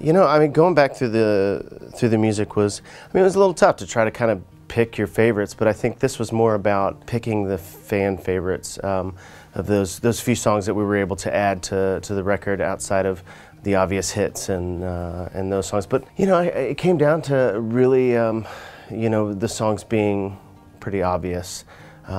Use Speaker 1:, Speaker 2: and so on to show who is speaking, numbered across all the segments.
Speaker 1: You know, I mean, going back through the music was, I mean, it was a little tough to try to kind of pick your favorites, but I think this was more about picking the fan favorites of those few songs that we were able to add to the record outside of the obvious hits and those songs. But you know, it came down to really, you know, the songs being pretty obvious. You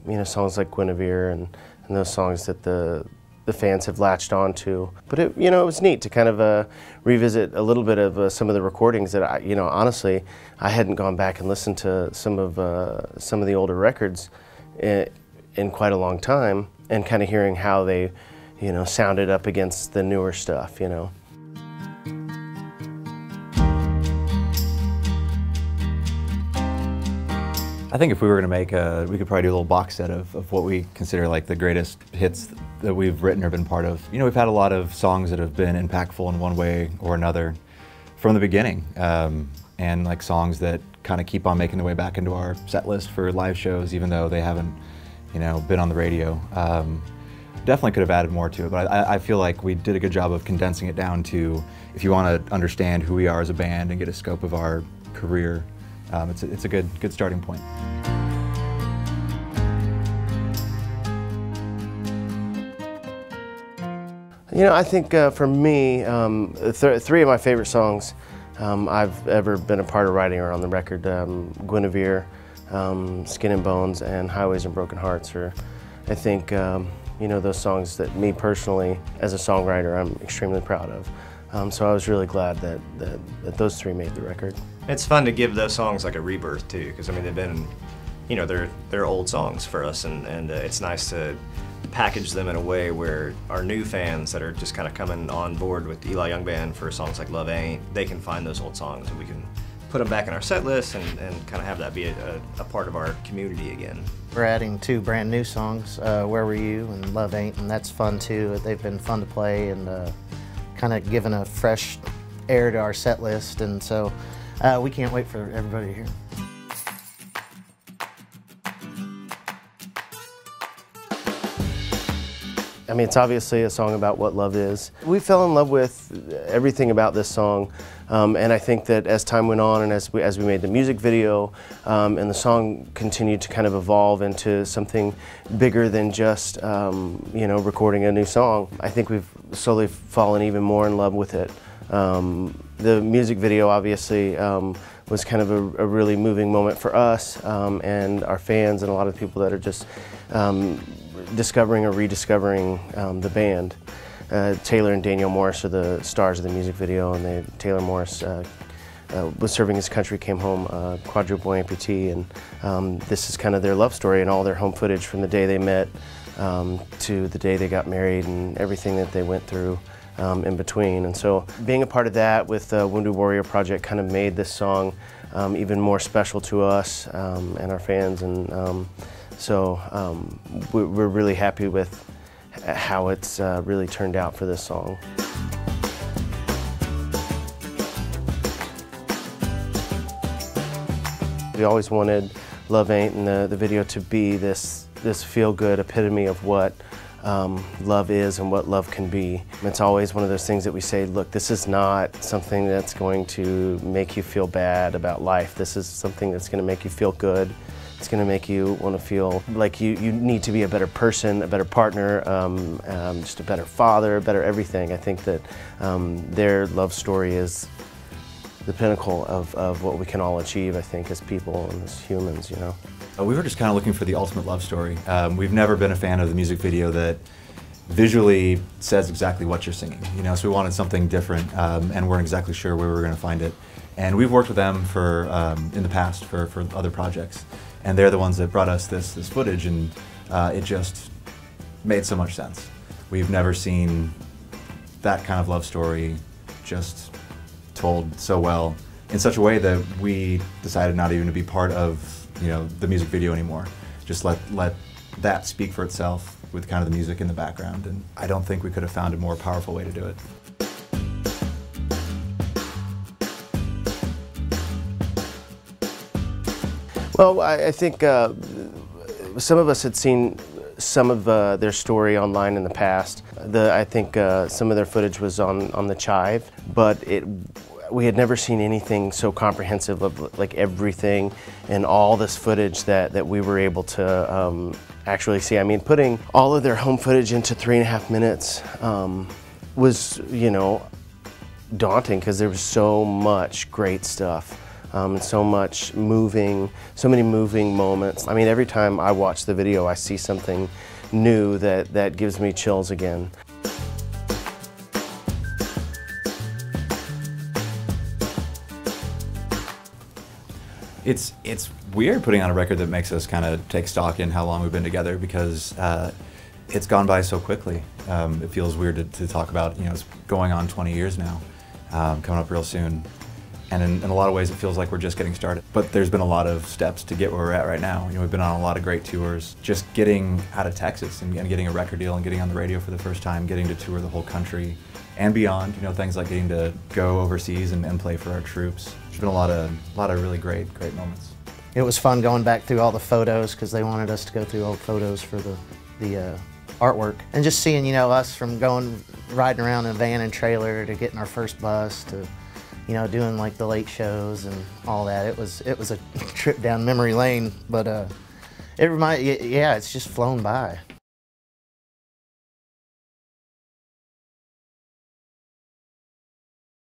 Speaker 1: know, songs like Guinevere and those songs that the fans have latched onto. But it, you know, it was neat to kind of revisit a little bit of some of the recordings that you know, honestly, I hadn't gone back and listened to some of the older records in quite a long time, and kind of hearing how they, you know, sounded up against the newer stuff, you know.
Speaker 2: I think if we were going to make we could probably do a little box set of what we consider like the greatest hits that we've written or been part of. You know, we've had a lot of songs that have been impactful in one way or another from the beginning, and like songs that kind of keep on making their way back into our set list for live shows, even though they haven't, you know, been on the radio. Definitely could have added more to it, but I feel like we did a good job of condensing it down to, if you want to understand who we are as a band and get a scope of our career, it's a good starting point.
Speaker 1: You know, I think for me, three of my favorite songs I've ever been a part of writing are on the record. Guinevere, Skin and Bones, and Highways and Broken Hearts are, I think, you know, those songs that me personally, as a songwriter, I'm extremely proud of. So I was really glad that those three made the record.
Speaker 3: It's fun to give those songs like a rebirth too, because I mean they've been, you know, they're old songs for us, and it's nice to package them in a way where our new fans that are just kind of coming on board with Eli Young Band for songs like Love Ain't, they can find those old songs and we can put them back in our set list and kind of have that be a part of our community again.
Speaker 4: We're adding two brand new songs, Where Were You and Love Ain't, and that's fun too. They've been fun to play and kind of given a fresh air to our set list, and so we can't wait for everybody to hear.
Speaker 1: I mean, it's obviously a song about what love is. We fell in love with everything about this song, and I think that as time went on and as we made the music video, and the song continued to kind of evolve into something bigger than just, you know, recording a new song, I think we've slowly fallen even more in love with it. The music video obviously was kind of a really moving moment for us and our fans and a lot of people that are just discovering or rediscovering the band. Taylor and Daniel Morris are the stars of the music video, and Taylor Morris was serving his country, came home quadruple amputee, and this is kind of their love story and all their home footage from the day they met to the day they got married and everything that they went through in between. And so being a part of that with the Wounded Warrior Project kind of made this song even more special to us and our fans, and so we're really happy with how it's really turned out for this song. We always wanted Love Ain't and the video to be this feel-good epitome of what love is and what love can be. It's always one of those things that we say, look, this is not something that's going to make you feel bad about life. This is something that's going to make you feel good. It's going to make you want to feel like you need to be a better person, a better partner, just a better father, a better everything. I think that their love story is the pinnacle of what we can all achieve, I think, as people and as humans, you know.
Speaker 2: We were just kind of looking for the ultimate love story. We've never been a fan of the music video that visually says exactly what you're singing, you know, so we wanted something different, and weren't exactly sure where we were going to find it. And we've worked with them for, in the past for other projects, and they're the ones that brought us this footage, and it just made so much sense. We've never seen that kind of love story just told so well in such a way that we decided not even to be part of, you know, the music video anymore. Just let that speak for itself with kind of the music in the background, and I don't think we could have found a more powerful way to do it. Well, I think some of us had seen
Speaker 1: some of their story online in the past. I think some of their footage was on the Chive, but we had never seen anything so comprehensive of like everything and all this footage that we were able to actually see. I mean, putting all of their home footage into 3.5 minutes was, you know, daunting because there was so much great stuff. And so many moving moments. I mean, every time I watch the video, I see something new that gives me chills again.
Speaker 2: It's weird putting on a record that makes us kind of take stock in how long we've been together, because it's gone by so quickly. It feels weird to talk about, you know, it's going on 20 years now, coming up real soon. And in a lot of ways, it feels like we're just getting started. But there's been a lot of steps to get where we're at right now. You know, we've been on a lot of great tours. Just getting out of Texas and getting a record deal and getting on the radio for the first time, getting to tour the whole country and beyond. You know, things like getting to go overseas and play for our troops. There's been a lot of really great moments.
Speaker 4: It was fun going back through all the photos because they wanted us to go through old photos for the artwork. And just seeing, you know, us from riding around in a van and trailer to getting our first bus to, you know, doing like the late shows and all that. It was a trip down memory lane, but yeah, it's just flown by.